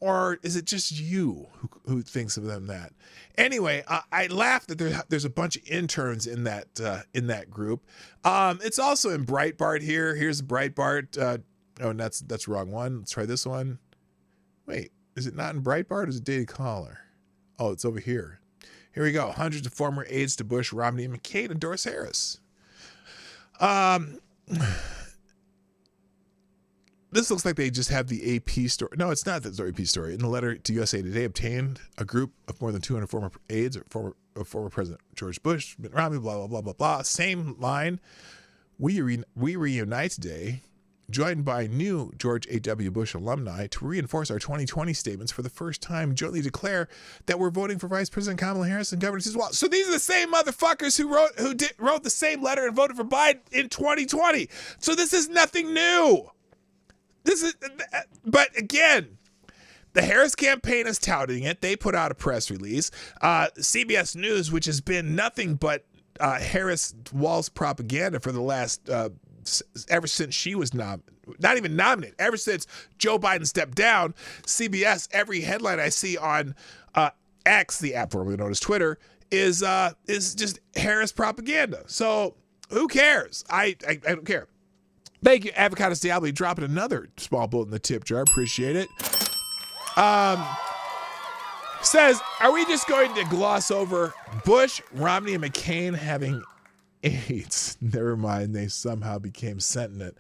Or is it just you who thinks of them that? Anyway, I laugh that there's a bunch of interns in that group. It's also in Breitbart here. Here's Breitbart. That's the wrong one. Let's try this one. Wait, is it not in Breitbart or is it Daily Caller? Oh, it's over here. Here we go. Hundreds of former aides to Bush, Romney, and McCain endorse Harris. This looks like they just have the AP story. No, it's not the AP story. In the letter to USA Today, obtained a group of more than 200 former aides of former President George Bush, Mitt Romney, blah, blah, blah, blah, blah. Same line. We reunite today, joined by new George H.W. Bush alumni, to reinforce our 2020 statements for the first time, jointly declare that we're voting for Vice President Kamala Harris and Governor Walz. So these are the same motherfuckers who wrote the same letter and voted for Biden in 2020. So this is nothing new. But again, the Harris campaign is touting it. They put out a press release. CBS News, which has been nothing but Harris-Walz propaganda for the last ever since she was not even nominated, ever since Joe Biden stepped down. CBS, every headline I see on X, the app formerly known as Twitter, is just Harris propaganda. So who cares? I don't care. Thank you, Avocados Diablo, dropping another small bullet in the tip jar. Appreciate it. Says, are we just going to gloss over Bush, Romney, and McCain having AIDS? Never mind, they somehow became sentient.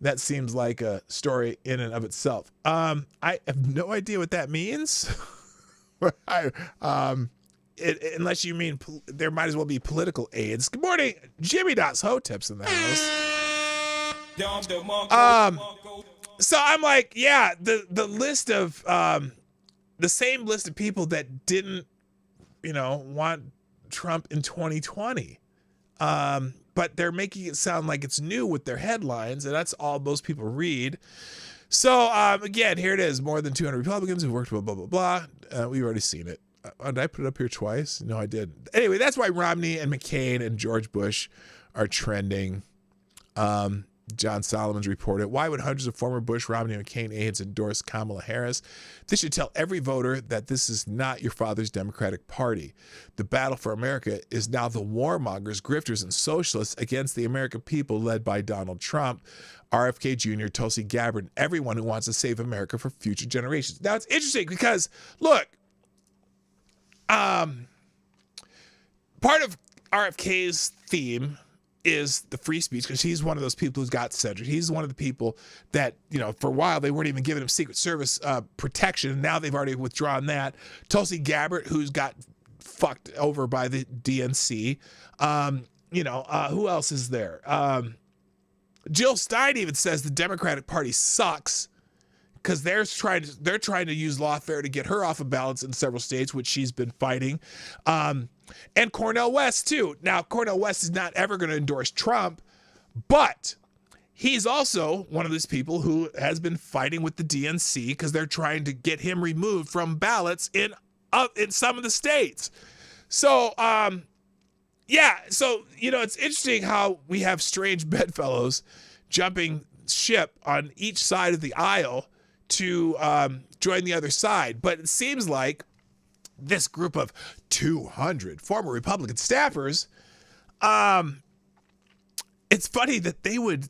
that seems like a story in and of itself. I have no idea what that means. Unless you mean there might as well be political aids. Good morning, Jimmy Dots Hotep's in the house. So I'm like, yeah, the list of the same list of people that didn't, want Trump in 2020. But they're making it sound like it's new with their headlines, and that's all most people read. So, again, here it is. More than 200 Republicans who worked with blah, blah, blah. We've already seen it. Did I put it up here twice? No, I didn't. Anyway, that's why Romney and McCain and George Bush are trending. John Solomon's reported, why would hundreds of former Bush, Romney, and McCain aides endorse Kamala Harris? This should tell every voter that this is not your father's Democratic Party. The battle for America is now the warmongers, grifters, and socialists against the American people led by Donald Trump, RFK Jr., Tulsi Gabbard, and everyone who wants to save America for future generations. Now, it's interesting because, look, part of RFK's theme is the free speech, because he's one of those people who's got censored. He's one of the people that, for a while they weren't even giving him Secret Service protection. Now they've already withdrawn that. Tulsi Gabbard, who's got fucked over by the DNC. Who else is there? Jill Stein even says the Democratic Party sucks because they're trying to use lawfare to get her off of ballots in several states, which she's been fighting. And Cornel West, too. Now, Cornel West is not ever going to endorse Trump, but he's also one of those people who has been fighting with the DNC because they're trying to get him removed from ballots in some of the states. So, it's interesting how we have strange bedfellows jumping ship on each side of the aisle to join the other side. But it seems like this group of 200 former Republican staffers, it's funny that they would,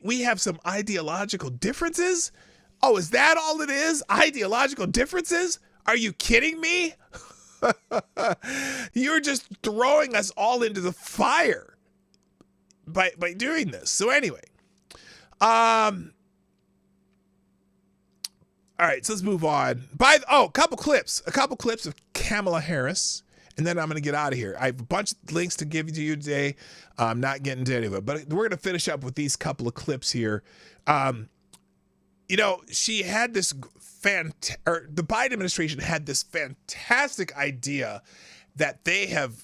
we have some ideological differences. Oh, is that all it is? Ideological differences? Are you kidding me? You're just throwing us all into the fire by doing this. So anyway, all right, so let's move on. A couple clips of Kamala Harris, and then I'm going to get out of here. I have a bunch of links to give to you today. I'm not getting to any of it, but we're going to finish up with these couple of clips here. She had this the Biden administration had this fantastic idea that they have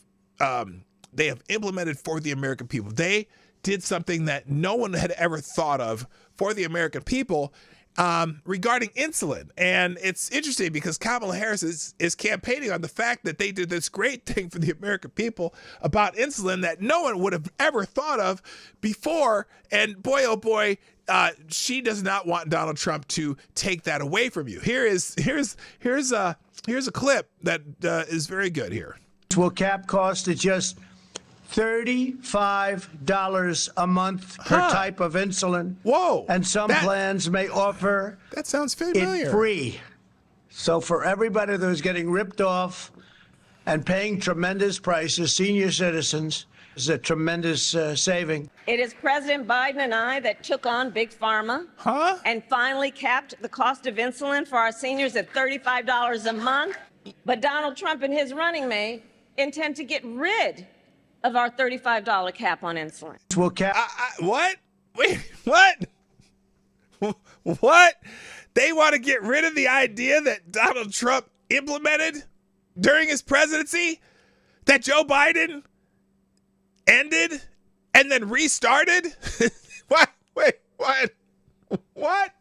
implemented for the American people. They did something that no one had ever thought of for the American people. Regarding insulin. And it's interesting because Kamala Harris is campaigning on the fact that they did this great thing for the American people about insulin that no one would have ever thought of before. And boy, oh boy, she does not want Donald Trump to take that away from you. Here's a clip that is very good here. Will cap cost at just $35 a month per type of insulin. Whoa. And some plans may offer that sounds familiar. It free. So for everybody that was getting ripped off and paying tremendous prices, senior citizens, is a tremendous saving. It is President Biden and I that took on Big Pharma and finally capped the cost of insulin for our seniors at $35 a month. But Donald Trump and his running mate intend to get rid of our $35 cap on insulin. Will cap. What? Wait, what? What? They want to get rid of the idea that Donald Trump implemented during his presidency, that Joe Biden ended and then restarted? What? Wait, what? What?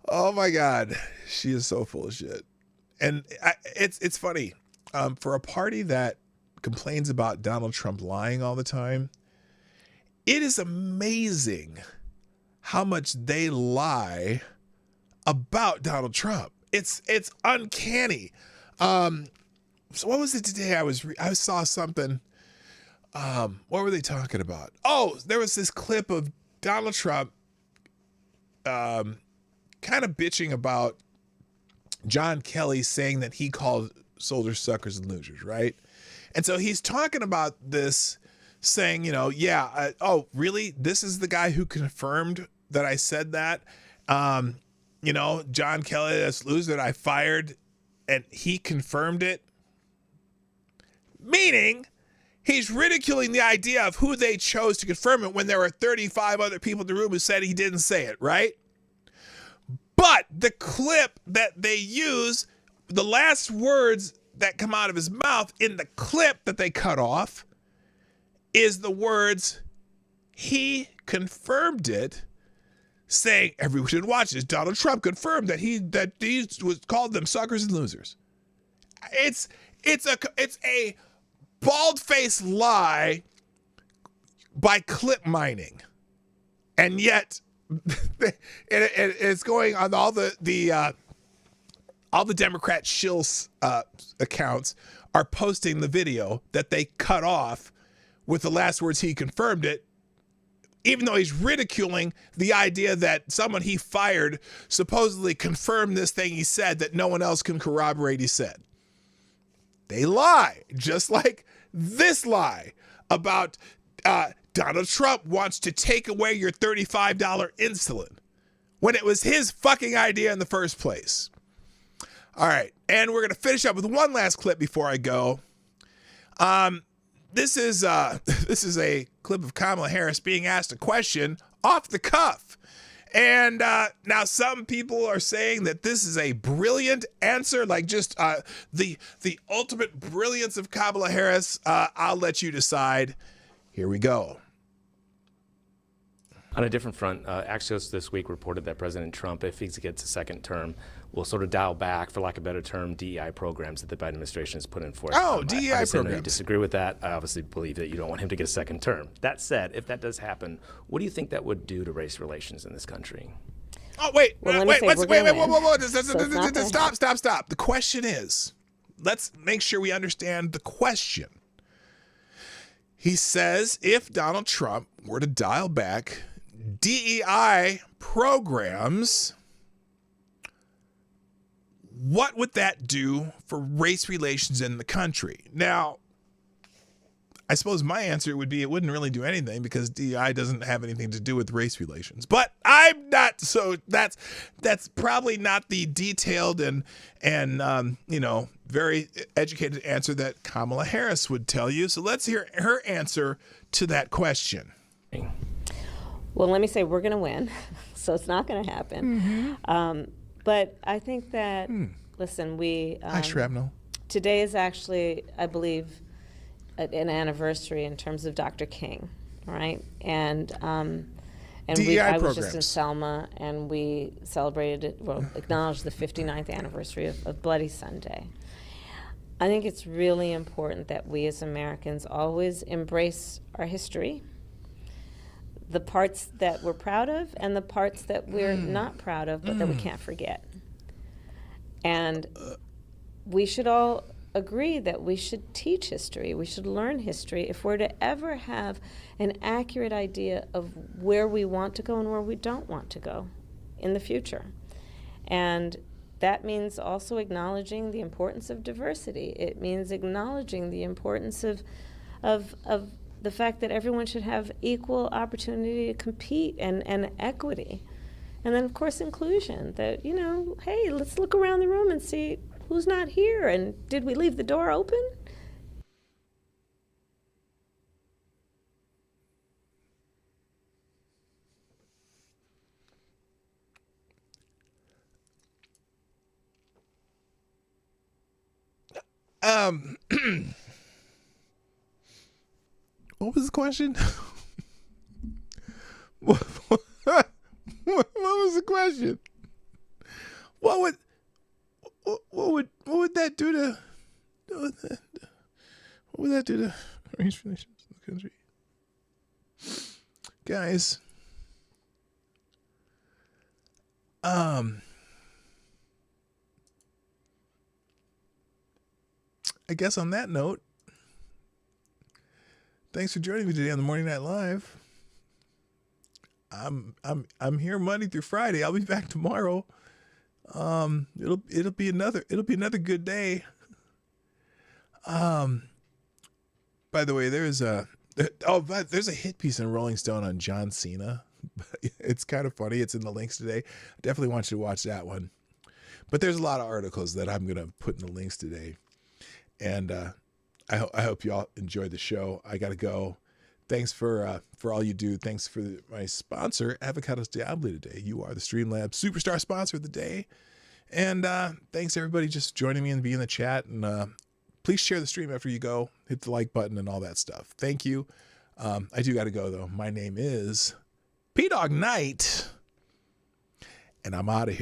Oh my God. She is so full of shit. And it's funny. For a party that complains about Donald Trump lying all the time, it is amazing how much they lie about Donald Trump. It's uncanny. So what was it today? I saw something. What were they talking about? Oh, there was this clip of Donald Trump kind of bitching about John Kelly saying that he called soldiers suckers and losers, right? And so he's talking about this saying, oh, really? This is the guy who confirmed that I said that. John Kelly, this loser that I fired, and he confirmed it. Meaning, he's ridiculing the idea of who they chose to confirm it when there were 35 other people in the room who said he didn't say it, right? But the clip that they use, the last words that come out of his mouth in the clip that they cut off is the words, he confirmed it, saying everyone should watch this. Donald Trump confirmed that he was called them suckers and losers. It's a bald-faced lie by clip mining, and yet it's going on all the Democrat shills accounts are posting the video that they cut off with the last words he confirmed it, even though he's ridiculing the idea that someone he fired supposedly confirmed this thing he said that no one else can corroborate he said. They lie, just like this lie about Donald Trump wants to take away your $35 insulin when it was his fucking idea in the first place. All right, and we're going to finish up with one last clip before I go. This is a clip of Kamala Harris being asked a question off the cuff. And now some people are saying that this is a brilliant answer, like just the ultimate brilliance of Kamala Harris. I'll let you decide. Here we go. On a different front, Axios this week reported that President Trump, if he gets a second term, will sort of dial back, for lack of a better term, DEI programs that the Biden administration has put in force. DEI I programs. know you disagree with that. I obviously believe that you don't want him to get a second term. That said, if that does happen, what do you think that would do to race relations in this country? Oh, wait. Well, Whoa. Stop. The question is, let's make sure we understand the question. He says if Donald Trump were to dial back DEI programs, what would that do for race relations in the country? Now, I suppose my answer would be it wouldn't really do anything because DEI doesn't have anything to do with race relations. But I'm not, so that's probably not the detailed and very educated answer that Kamala Harris would tell you. So let's hear her answer to that question. Well, let me say we're going to win, so it's not going to happen. But I think that, listen, Hi, Shrapnel. Today is actually, I believe, an anniversary in terms of Dr. King, right? And I was just in Selma, and we celebrated, acknowledged the 59th anniversary of Bloody Sunday. I think it's really important that we as Americans always embrace our history, the parts that we're proud of and the parts that we're not proud of, but that we can't forget. And we should all agree that we should teach history, we should learn history if we're to ever have an accurate idea of where we want to go and where we don't want to go in the future. And that means also acknowledging the importance of diversity. It means acknowledging the importance of the fact that everyone should have equal opportunity to compete and equity. And then, of course, inclusion, that, hey, let's look around the room and see who's not here, and did we leave the door open? What was the question? What was the question? What would that do to race relations in the country? Guys, I guess on that note, thanks for joining me today on the Morning Night Live. I'm here Monday through Friday. I'll be back tomorrow. It'll be another good day. By the way, there's But there's a hit piece in Rolling Stone on John Cena. It's kind of funny. It's in the links today. I definitely want you to watch that one. But there's a lot of articles that I'm going to put in the links today. And I hope you all enjoyed the show. I got to go. Thanks for all you do. Thanks for my sponsor, Avocados Diablo, today. You are the Streamlabs Superstar sponsor of the day. And thanks, everybody, just joining me and being in the chat. And please share the stream after you go. Hit the like button and all that stuff. Thank you. I do got to go, though. My name is P-Dog Knight, and I'm out of here.